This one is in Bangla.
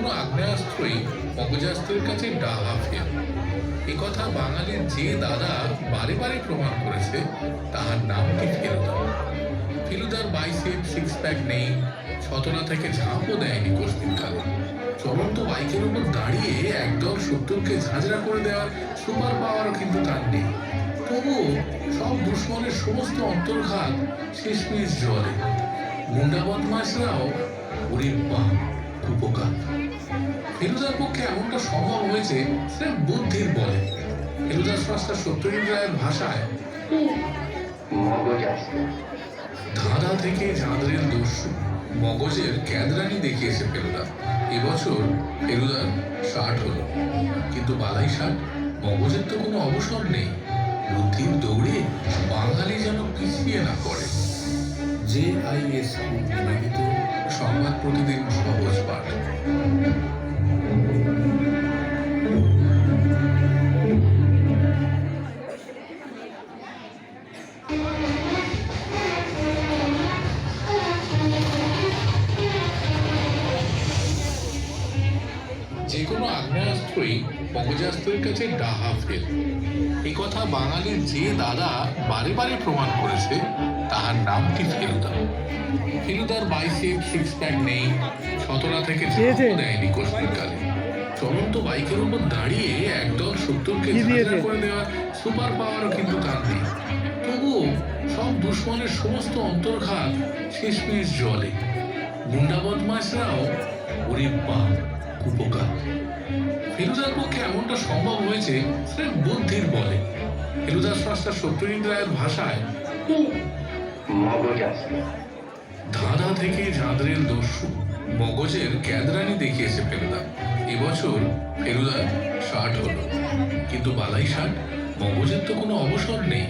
কোনো আগ্নেয়াস্ত্রই মগজাস্ত্রের কাছে ডাহা ফেল। একথা বাঙালির যে দাদা বারে বারে প্রমাণ করেছে, তাহার নামটি ফেলুদা। ফেলুদার বাইসেপ সিক্স প্যাক নেই, ছতলা থেকে ঝাঁপও দেয়নি কোশ্চিনকালে। চলন্ত বাইকের উপর দাঁড়িয়ে একদল শত্রুকে ঝাঁঝরা করে দেওয়ার সুপার পাওয়ারও কিন্তু তার নেই। তবুও সব দুশ্মনের সমস্ত অন্তর্ঘাত শেষমেশ জলে। গুন্ডা বদমাশরাও ওরে বাপ কুপোকাত। ফেলুদার পক্ষে এমনটা সম্ভব হয়েছে স্রেফ বুদ্ধির বলে। ফেলুদার স্রষ্টা সত্যজিৎ রায়ের ভাষায় ধাঁধা থেকে ঝাঁদরের দস্যু মগজের ক্যাদরানি দেখিয়েছে ফেলুদা। এবছর ফেলুদার 60 হলো, কিন্তু বালাই 60, মগজের তো কোনো অবসর নেই। বুদ্ধির দৌড়ে বাঙালি যেন পিছিয়ে না পড়ে। JIS নিবেদিত সংবাদ প্রতিদিন সহজ পাঠ। যে কোনো আগ্নেয়াস্ত্রই মগজাস্ত্রের কাছে ডাহা ফেল। একথা বাঙালির যে দাদা বারে বারে প্রমাণ করেছে, তাহার নামটি ফেলুদা। ফেলুদার বাইসেপ সিক্স প্যাক নেই, ছতলা থেকে ঝাঁপও দেয়নি কোশ্চিনকালে। চলন্ত বাইকের উপর দাঁড়িয়ে একদল শত্রুকে ঝাঁঝরা করে দেওয়ার সুপার পাওয়ারও কিন্তু তার নেই। তবুও সব দুশ্মনের সমস্ত অন্তর্ঘাত শেষমেশ জলে। গুন্ডা বদমাশরাও ওরে বাপ কুপোকাত। ফেলুদার পক্ষে এমনটা সম্ভব হয়েছে স্রেফ বুদ্ধির বলে। ফেলুদার স্রষ্টা সত্যজিৎ রায়ের ভাষায় ধাঁধা থেকে ঝাঁদরের দস্যু মগজের ক্যাদরানি দেখিয়েছে ফেলুদা। এবছর ফেলুদার 60 হলো, কিন্তু বালাই 60, মগজের তো কোনো অবসর নেই।